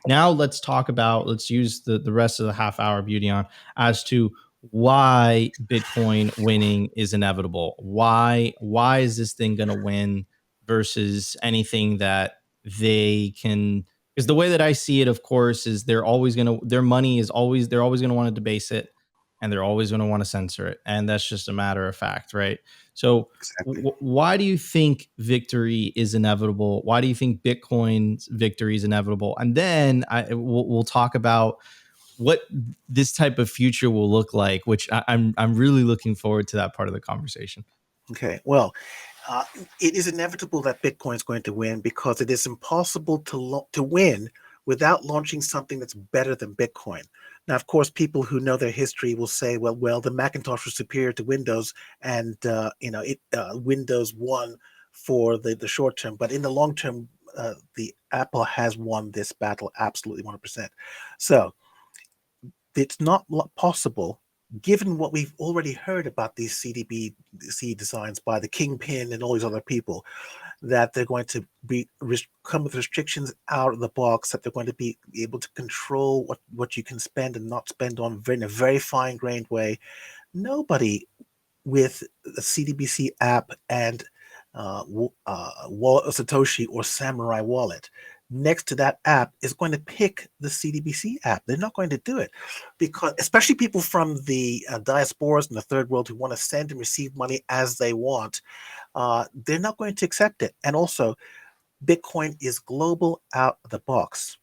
Now let's use the rest of the half hour beauty on as to why Bitcoin winning is inevitable. Why is this thing going to win versus anything that they can, because the way that I see it, of course, is their money is always, they're always going to want to debase it, and they're always going to want to censor it. And that's just a matter of fact, right? So Exactly. why do you think victory is inevitable? Why do you think Bitcoin's victory is inevitable? And then we'll talk about what this type of future will look like, which I'm really looking forward to that part of the conversation. Okay. Well, uh, it is inevitable that Bitcoin is going to win because it is impossible to win without launching something that's better than Bitcoin. Now, of course, people who know their history will say, "Well, the Macintosh was superior to Windows, and Windows won for the short term, but in the long term, the Apple has won this battle absolutely 100%." So it's not possible, given what we've already heard about these CDBC designs by the Kingpin and all these other people, that they're going to come with restrictions out of the box, that they're going to be able to control what you can spend and not spend on in a very fine-grained way. Nobody with a CDBC app and wallet of Satoshi or Samurai wallet next to that app is going to pick the CDBC app. They're not going to do it because, especially people from the diasporas in the third world who want to send and receive money as they want, they're not going to accept it. And also, Bitcoin is global out of the box.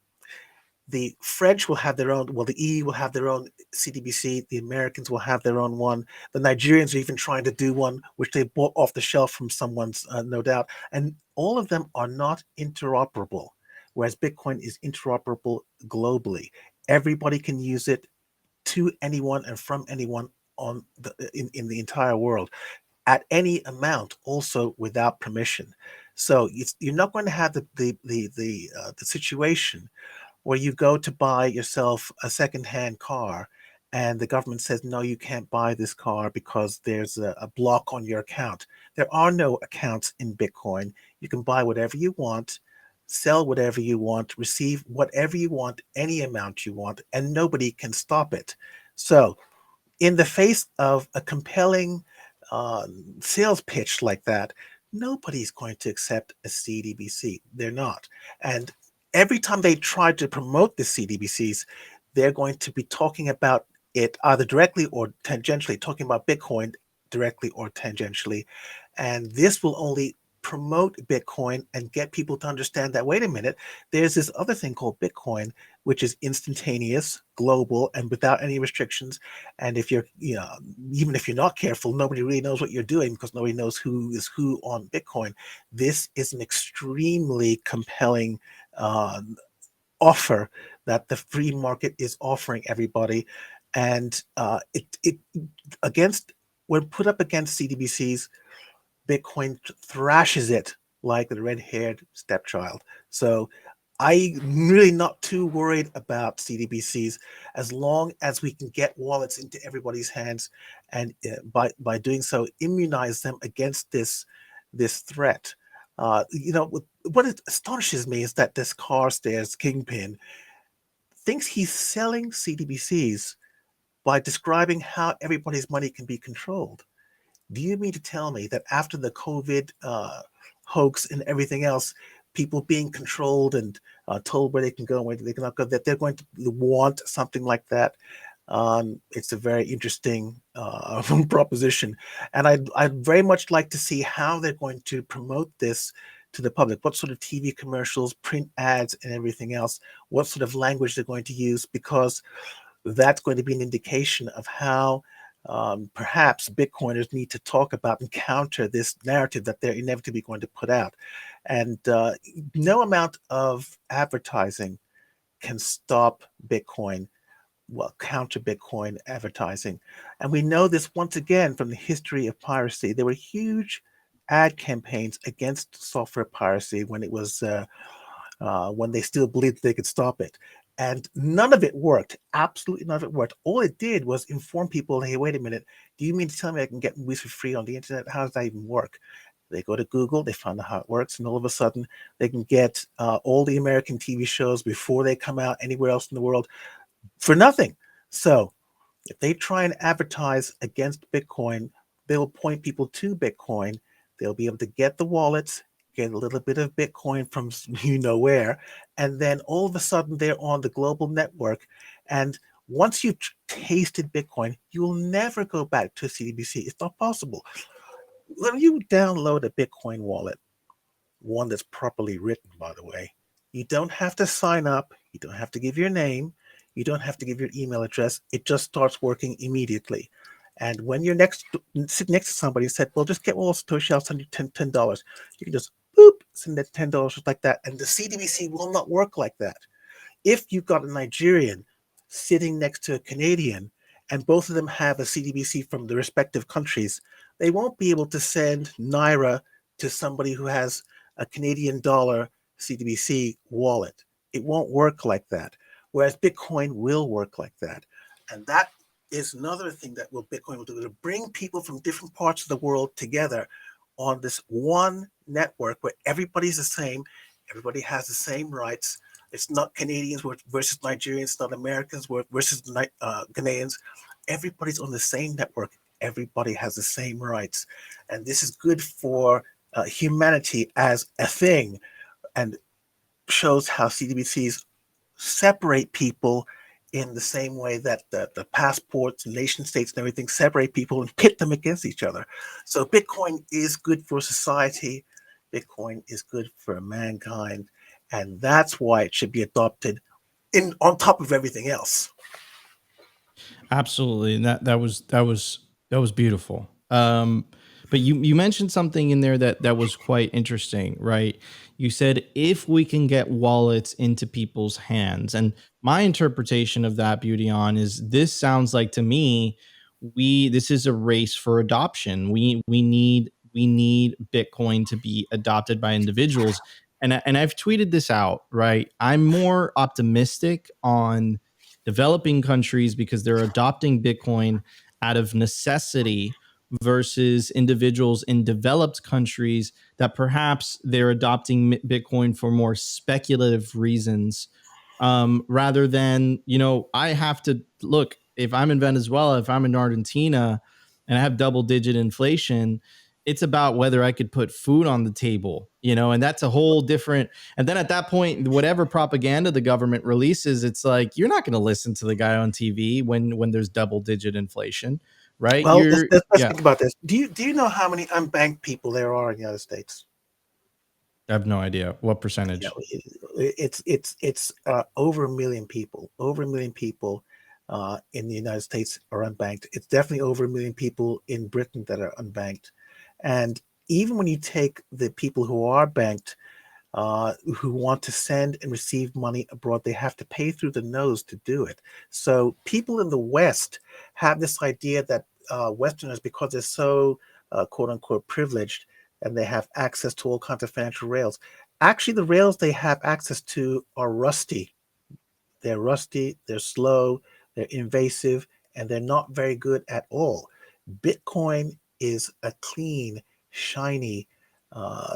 The French will have their own, well, the EU will have their own CDBC, the Americans will have their own one, the Nigerians are even trying to do one, which they bought off the shelf from someone's, no doubt. And all of them are not interoperable, whereas Bitcoin is interoperable globally. Everybody can use it to anyone and from anyone in the entire world at any amount, also without permission. So you're not going to have the situation where you go to buy yourself a secondhand car and the government says, no, you can't buy this car because there's a block on your account. There are no accounts in Bitcoin. You can buy whatever you want, sell whatever you want, receive whatever you want, any amount you want, and nobody can stop it. So, in the face of a compelling uh, sales pitch like that, nobody's going to accept a CDBC. They're not. And every time they try to promote the CDBCs, they're going to be talking about it either directly or tangentially, talking about Bitcoin directly or tangentially. And this will only promote Bitcoin and get people to understand that, wait a minute, there's this other thing called Bitcoin, which is instantaneous, global, and without any restrictions. And if you're, even if you're not careful, nobody really knows what you're doing because nobody knows who is who on Bitcoin. This is an extremely compelling uh, offer that the free market is offering everybody. And it against when put up against CDBCs, Bitcoin thrashes it like the red-haired stepchild. So I'm really not too worried about CDBCs as long as we can get wallets into everybody's hands, and by doing so, immunize them against this threat. What astonishes me is that this Carstairs kingpin thinks he's selling CDBCs by describing how everybody's money can be controlled. Do you mean to tell me that after the COVID hoax and everything else, people being controlled and told where they can go and where they cannot go, that they're going to want something like that? It's a very interesting proposition, and I'd very much like to see how they're going to promote this to the public. What sort of TV commercials, print ads, and everything else? What sort of language they're going to use? Because that's going to be an indication of how perhaps Bitcoiners need to talk about and counter this narrative that they're inevitably going to put out. And no amount of advertising can stop Bitcoin, well, counter Bitcoin advertising. And we know this once again from the history of piracy. There were huge ad campaigns against software piracy when it was when they still believed they could stop it. And none of it worked. Absolutely none of it worked. All it did was inform people, hey, wait a minute, do you mean to tell me I can get movies for free on the internet? How does that even work? They go to Google, they find out how it works, and all of a sudden they can get all the American TV shows before they come out anywhere else in the world for nothing. So if they try and advertise against Bitcoin, they'll point people to Bitcoin. They'll be able to get the wallets, get a little bit of Bitcoin from you know where, and then all of a sudden they're on the global network. And once you've tasted Bitcoin, you will never go back to CDBC. It's not possible. When you download a Bitcoin wallet, one that's properly written, by the way. You don't have to sign up. You don't have to give your name. You don't have to give your email address. It just starts working immediately. And when you're sit next to somebody and said, well, just get all Satoshi, I'll send you $10. You can just boop, send that $10 just like that. And the CDBC will not work like that. If you've got a Nigerian sitting next to a Canadian and both of them have a CDBC from the respective countries, they won't be able to send Naira to somebody who has a Canadian dollar CDBC wallet. It won't work like that. Whereas Bitcoin will work like that. And that is another thing that Bitcoin will do, to bring people from different parts of the world together on this one network where everybody's the same, everybody has the same rights. It's not Canadians versus Nigerians, not Americans versus Ghanaians. Everybody's on the same network. Everybody has the same rights. And this is good for humanity as a thing, and shows how CDBCs separate people in the same way that the passports, nation states, and everything separate people and pit them against each other. So Bitcoin is good for society. Bitcoin is good for mankind. And that's why it should be adopted on top of everything else. Absolutely, and that was beautiful. But you mentioned something in there that was quite interesting, right? You said if we can get wallets into people's hands, and my interpretation of that, Beauty on, is this sounds like to me we this is a race for adoption. We need Bitcoin to be adopted by individuals, and I've tweeted this out, right? I'm more optimistic on developing countries because they're adopting Bitcoin out of necessity versus individuals in developed countries that perhaps they're adopting Bitcoin for more speculative reasons, rather than, I have to look, if I'm in Venezuela, if I'm in Argentina and I have double digit inflation, it's about whether I could put food on the table, and that's a whole different. And then at that point, whatever propaganda the government releases, it's like you're not going to listen to the guy on TV when there's double digit inflation, right? Well, let's Yeah, think about this. Do you know how many unbanked people there are in the United States? I have no idea what You know, percentage. it's over a million people. Over a million people in the United States are unbanked. It's definitely over a million people in Britain that are unbanked. And even when you take the people who are banked, who want to send and receive money abroad, they have to pay through the nose to do it. So people in the West have this idea that Westerners, because they're so quote unquote privileged and they have access to all kinds of financial rails, actually the rails they have access to are rusty. They're rusty, they're slow, they're invasive, and they're not very good at all. Bitcoin is a clean, shiny, uh,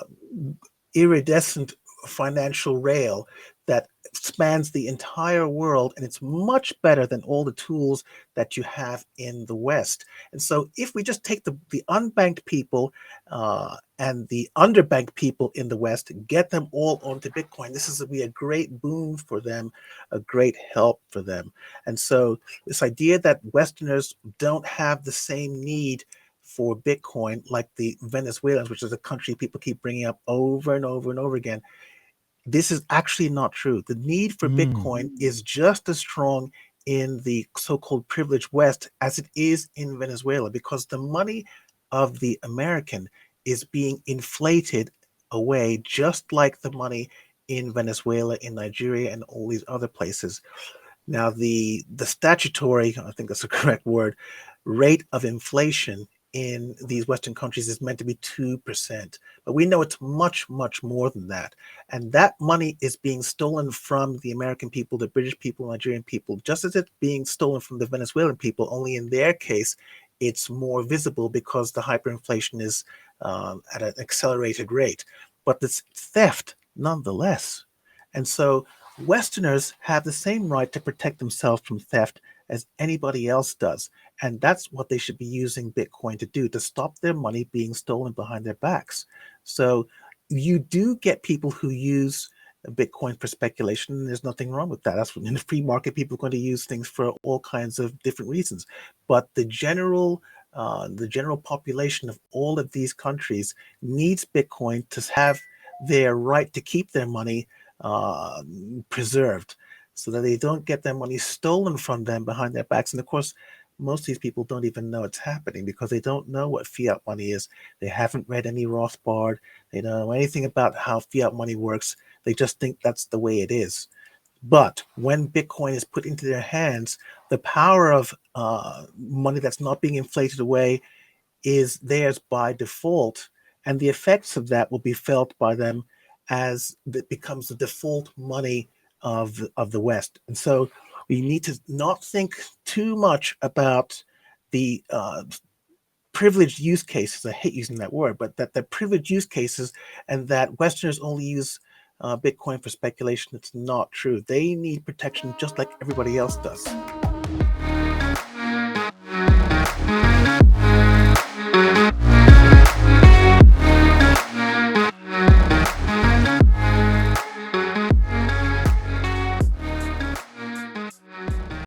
iridescent financial rail that spans the entire world, and it's much better than all the tools that you have in the West. And so if we just take the unbanked people and the underbanked people in the West, get them all onto Bitcoin, this is be a great boon for them, a great help for them. And so this idea that Westerners don't have the same need for Bitcoin like the Venezuelans, which is a country people keep bringing up over and over and over again, this is actually not true. The need for Mm. Bitcoin is just as strong in the so-called privileged West as it is in Venezuela, because the money of the American is being inflated away, just like the money in Venezuela, in Nigeria, and all these other places. Now, the statutory, I think that's the correct word, rate of inflation in these Western countries is meant to be 2%. But we know it's much, much more than that. And that money is being stolen from the American people, the British people, Nigerian people, just as it's being stolen from the Venezuelan people, only in their case, it's more visible because the hyperinflation is at an accelerated rate, but it's theft nonetheless. And so Westerners have the same right to protect themselves from theft as anybody else does. And that's what they should be using Bitcoin to do, to stop their money being stolen behind their backs. So you do get people who use Bitcoin for speculation, and there's nothing wrong with that. That's in the free market, people are going to use things for all kinds of different reasons. But the general population of all of these countries needs Bitcoin to have their right to keep their money uh, preserved, so that they don't get their money stolen from them behind their backs. And of course, most of these people don't even know it's happening because they don't know what fiat money is. They haven't read any Rothbard. They don't know anything about how fiat money works. They just think that's the way it is. But when Bitcoin is put into their hands, the power of money that's not being inflated away is theirs by default. And the effects of that will be felt by them as it becomes the default money of the West. And so we need to not think too much about the privileged use cases. I hate using that word, but that the privileged use cases, and that Westerners only use Bitcoin for speculation. It's not true. They need protection just like everybody else does.